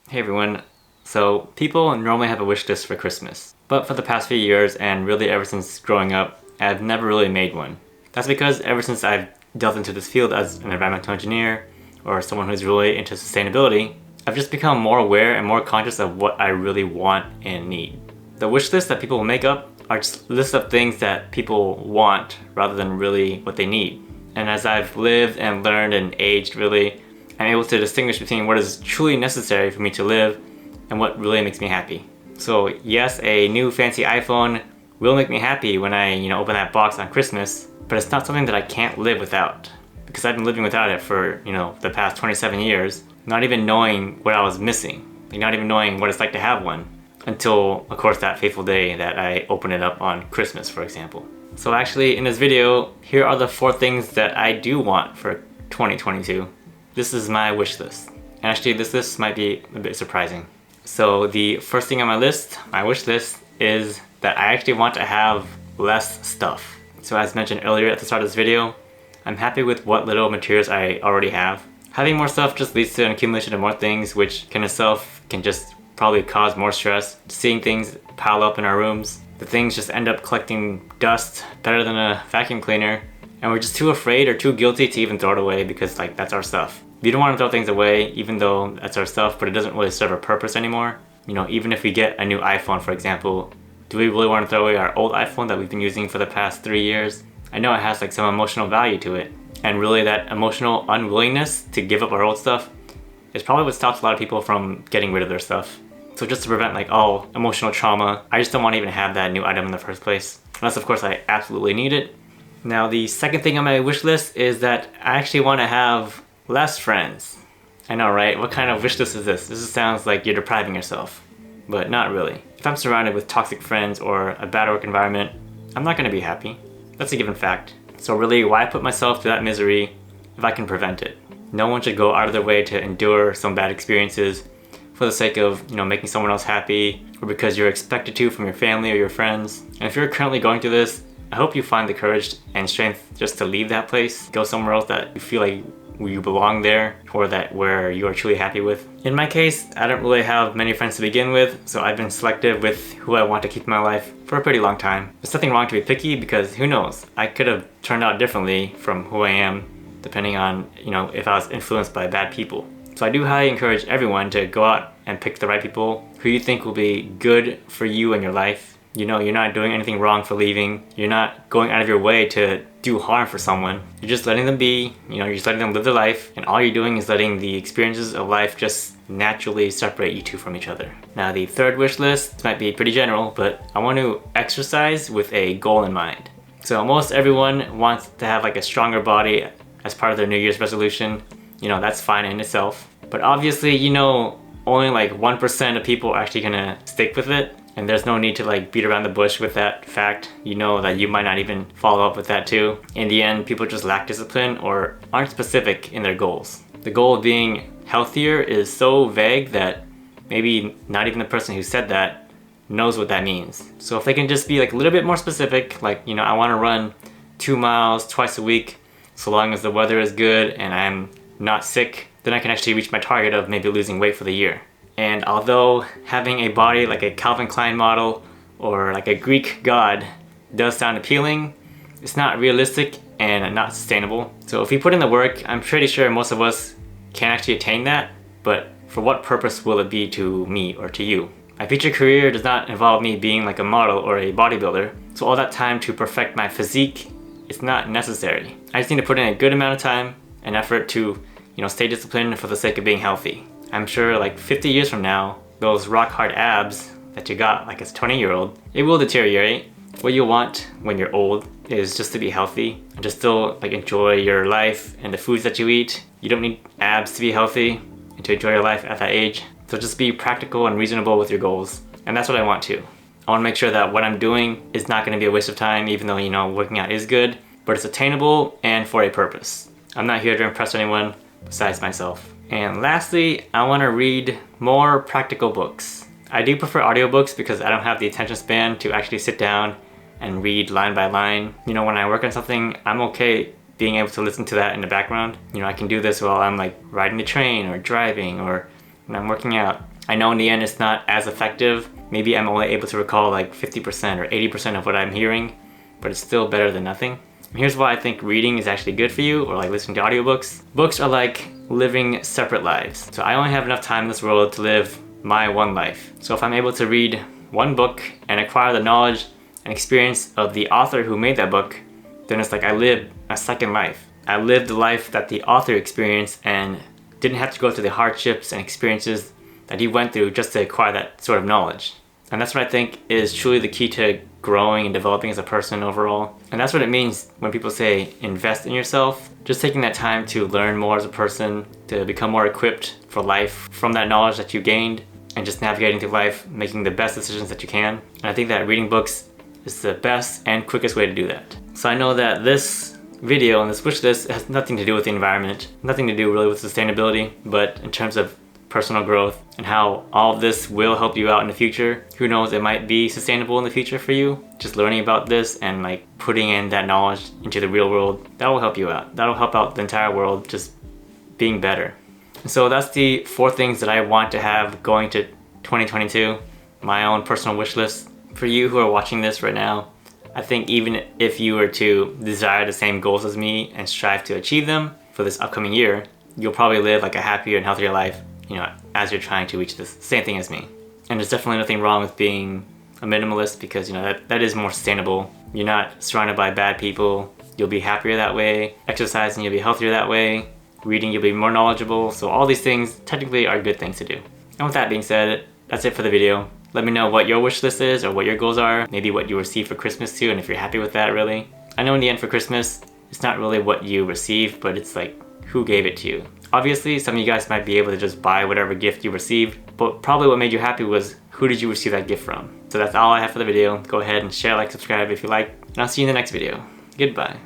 Hey everyone. So people normally have a wish list for Christmas, but for the past few years and really ever since growing up, I've never really made one. That's because ever since I've delved into this field as an environmental engineer or someone who's really into sustainability, I've just become more aware and more conscious of what I really want and need. The wish lists that people make up are just lists of things that people want rather than really what they need. And as I've lived and learned and aged really, I'm able to distinguish between what is truly necessary for me to live and what really makes me happy. So yes, a new fancy iPhone will make me happy when I, open that box on Christmas, but it's not something that I can't live without. Because I've been living without it for, the past 27 years, not even knowing what I was missing, not even knowing what it's like to have one, until, of course, that fateful day that I open it up on Christmas, for example. So actually, in this video, here are the 4 things that I do want for 2022. This is my wish list. And actually, this list might be a bit surprising. So the first thing on my list, my wish list, is that I actually want to have less stuff. So as mentioned earlier at the start of this video, I'm happy with what little materials I already have. Having more stuff just leads to an accumulation of more things, which can just probably cause more stress. Seeing things pile up in our rooms, the things just end up collecting dust better than a vacuum cleaner, and we're just too afraid or too guilty to even throw it away because that's our stuff. You don't want to throw things away even though that's our stuff, but it doesn't really serve a purpose anymore. Even if we get a new iPhone, for example, do we really want to throw away our old iPhone that we've been using for the past 3 years? I know it has some emotional value to it, and really that emotional unwillingness to give up our old stuff is probably what stops a lot of people from getting rid of their stuff. So just to prevent all emotional trauma, I just don't want to even have that new item in the first place. Unless of course I absolutely need it. Now the second thing on my wish list is that I actually want to have less friends. I know, right? What kind of wish list is this? This just sounds like you're depriving yourself, but not really. If I'm surrounded with toxic friends or a bad work environment, I'm not going to be happy. That's a given fact. So really, why put myself through that misery if I can prevent it? No one should go out of their way to endure some bad experiences for the sake of, making someone else happy, or because you're expected to from your family or your friends. And if you're currently going through this, I hope you find the courage and strength just to leave that place, go somewhere else that you feel like you belong there, or where you are truly happy with. In my case, I don't really have many friends to begin with, so I've been selective with who I want to keep in my life for a pretty long time. There's nothing wrong to be picky because who knows, I could have turned out differently from who I am, depending on, if I was influenced by bad people. So I do highly encourage everyone to go out and pick the right people who you think will be good for you and your life. You're not doing anything wrong for leaving. You're not going out of your way to do harm for someone. You're just letting them be, you're just letting them live their life, and all you're doing is letting the experiences of life just naturally separate you two from each other. Now the third wish list might be pretty general, but I want to exercise with a goal in mind. So most everyone wants to have a stronger body as part of their New Year's resolution. That's fine in itself. But obviously, only 1% of people are actually gonna stick with it. And there's no need to beat around the bush with that fact. That you might not even follow up with that too. In the end, people just lack discipline or aren't specific in their goals. The goal of being healthier is so vague that maybe not even the person who said that knows what that means. So if they can just be a little bit more specific, I want to run 2 miles twice a week so long as the weather is good and I'm not sick, then I can actually reach my target of maybe losing weight for the year. And although having a body like a Calvin Klein model or a Greek god does sound appealing, it's not realistic and not sustainable. So if we put in the work, I'm pretty sure most of us can actually attain that, but for what purpose will it be to me or to you? My future career does not involve me being a model or a bodybuilder, so all that time to perfect my physique is not necessary. I just need to put in a good amount of time and effort to, stay disciplined for the sake of being healthy. I'm sure 50 years from now, those rock hard abs that you got as a 20-year-old, it will deteriorate. What you want when you're old is just to be healthy and just still enjoy your life and the foods that you eat. You don't need abs to be healthy and to enjoy your life at that age. So just be practical and reasonable with your goals. And that's what I want too. I want to make sure that what I'm doing is not going to be a waste of time, even though, working out is good, but it's attainable and for a purpose. I'm not here to impress anyone besides myself. And lastly, I want to read more practical books. I do prefer audiobooks because I don't have the attention span to actually sit down and read line by line. When I work on something, I'm okay being able to listen to that in the background. I can do this while I'm riding the train or driving or when I'm working out. I know in the end it's not as effective. Maybe I'm only able to recall like 50% or 80% of what I'm hearing, but it's still better than nothing. And here's why I think reading is actually good for you, or like listening to audiobooks. Books are like living separate lives. So I only have enough time in this world to live my one life. So if I'm able to read one book and acquire the knowledge and experience of the author who made that book, then it's like I lived a second life. I lived the life that the author experienced and didn't have to go through the hardships and experiences that he went through just to acquire that sort of knowledge. And that's what I think is truly the key to growing and developing as a person overall. And that's what it means when people say invest in yourself. Just taking that time to learn more as a person, to become more equipped for life from that knowledge that you gained, and just navigating through life, making the best decisions that you can. And I think that reading books is the best and quickest way to do that. So I know that this video and this wish list has nothing to do with the environment, nothing to do really with sustainability, but in terms of personal growth and how all of this will help you out in the future. Who knows, it might be sustainable in the future for you. Just learning about this and like putting in that knowledge into the real world, that will help you out. That'll help out the entire world just being better. And so that's the 4 things that I want to have going to 2022, my own personal wish list. For you who are watching this right now, I think even if you were to desire the same goals as me and strive to achieve them for this upcoming year, you'll probably live like a happier and healthier life, as you're trying to reach this same thing as me. And there's definitely nothing wrong with being a minimalist, because that is more sustainable. You're not surrounded by bad people. You'll be happier that way. Exercising, you'll be healthier that way. Reading, you'll be more knowledgeable. So all these things technically are good things to do. And with that being said, that's it for the video. Let me know what your wish list is or what your goals are. Maybe what you received for Christmas too, and if you're happy with that really. I know in the end for Christmas, it's not really what you receive, but it's like who gave it to you. Obviously, some of you guys might be able to just buy whatever gift you received, but probably what made you happy was who did you receive that gift from. So that's all I have for the video. Go ahead and share, like, subscribe if you like, and I'll see you in the next video. Goodbye.